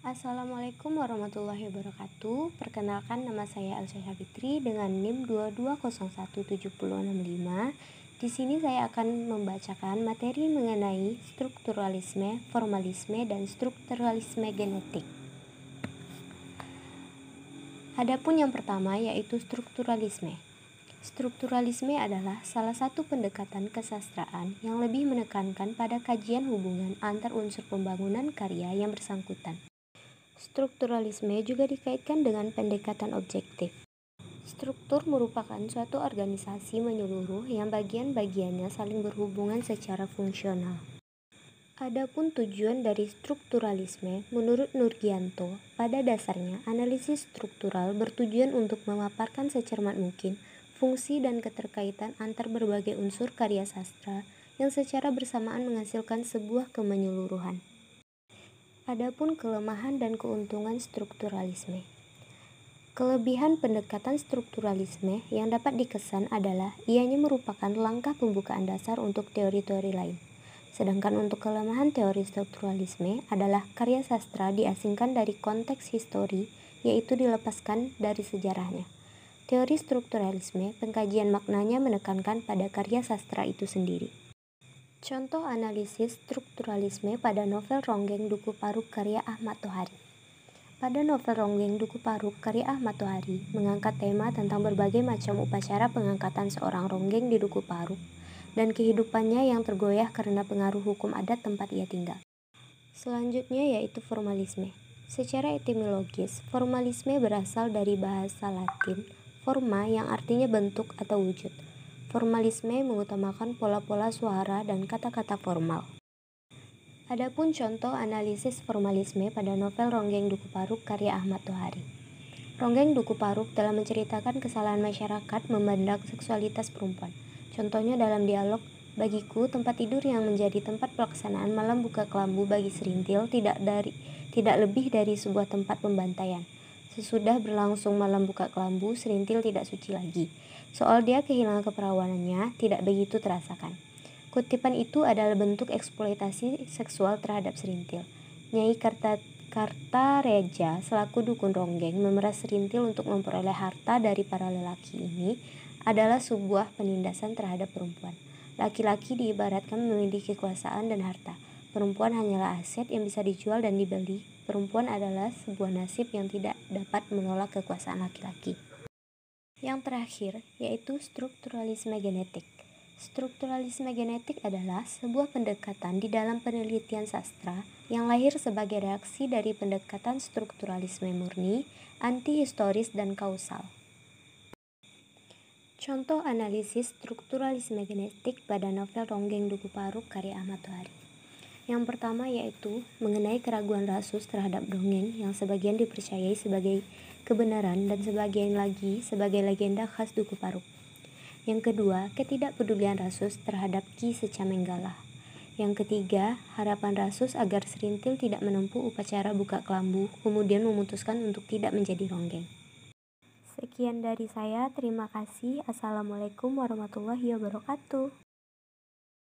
Assalamualaikum warahmatullahi wabarakatuh. Perkenalkan, nama saya Elsa Fitri dengan NIM 2201765. Di sini saya akan membacakan materi mengenai strukturalisme, formalisme, dan strukturalisme genetik. Adapun yang pertama yaitu strukturalisme. Strukturalisme adalah salah satu pendekatan kesastraan yang lebih menekankan pada kajian hubungan antar unsur pembangunan karya yang bersangkutan. Strukturalisme juga dikaitkan dengan pendekatan objektif. Struktur merupakan suatu organisasi menyeluruh yang bagian-bagiannya saling berhubungan secara fungsional. Adapun tujuan dari strukturalisme, menurut Nurgianto, pada dasarnya analisis struktural bertujuan untuk memaparkan secermat mungkin fungsi dan keterkaitan antar berbagai unsur karya sastra yang secara bersamaan menghasilkan sebuah kemenyeluruhan. Adapun kelemahan dan keuntungan strukturalisme. Kelebihan pendekatan strukturalisme yang dapat dikesan adalah ianya merupakan langkah pembukaan dasar untuk teori-teori lain. Sedangkan untuk kelemahan teori strukturalisme adalah karya sastra diasingkan dari konteks histori, yaitu dilepaskan dari sejarahnya. Teori strukturalisme, pengkajian maknanya menekankan pada karya sastra itu sendiri. Contoh analisis strukturalisme pada novel Ronggeng Duku Paruk karya Ahmad Tohari. Pada novel Ronggeng Duku Paruk karya Ahmad Tohari mengangkat tema tentang berbagai macam upacara pengangkatan seorang ronggeng di Duku Paruk dan kehidupannya yang tergoyah karena pengaruh hukum adat tempat ia tinggal. Selanjutnya yaitu formalisme. Secara etimologis, formalisme berasal dari bahasa Latin forma yang artinya bentuk atau wujud. Formalisme mengutamakan pola-pola suara dan kata-kata formal. Adapun contoh analisis formalisme pada novel Ronggeng Duku Paruk karya Ahmad Tohari. Ronggeng Duku Paruk telah menceritakan kesalahan masyarakat memandang seksualitas perempuan. Contohnya dalam dialog, bagiku tempat tidur yang menjadi tempat pelaksanaan malam buka kelambu bagi Serintil tidak lebih dari sebuah tempat pembantaian. Sesudah berlangsung malam buka kelambu, Serintil tidak suci lagi. Soal dia kehilangan keperawanannya tidak begitu terasakan. Kutipan itu adalah bentuk eksploitasi seksual terhadap Serintil. Nyai Kartareja selaku dukun Ronggeng memeras Serintil untuk memperoleh harta dari para lelaki ini adalah sebuah penindasan terhadap perempuan. Laki-laki diibaratkan memiliki kekuasaan dan harta. Perempuan hanyalah aset yang bisa dijual dan dibeli. Perempuan adalah sebuah nasib yang tidak dapat menolak kekuasaan laki-laki. Yang terakhir, yaitu strukturalisme genetik. Strukturalisme genetik adalah sebuah pendekatan di dalam penelitian sastra yang lahir sebagai reaksi dari pendekatan strukturalisme murni, anti-historis dan kausal. Contoh analisis strukturalisme genetik pada novel Ronggeng Duku Paruk karya Ahmad Tohari. Yang pertama yaitu mengenai keraguan Rasus terhadap dongeng yang sebagian dipercayai sebagai kebenaran dan sebagian lagi sebagai legenda khas Duku Paruk. Yang kedua, ketidakpedulian Rasus terhadap Ki Secamenggala. Yang ketiga, harapan Rasus agar Serintil tidak menempuh upacara buka kelambu, kemudian memutuskan untuk tidak menjadi ronggeng. Sekian dari saya, terima kasih. Assalamualaikum warahmatullahi wabarakatuh.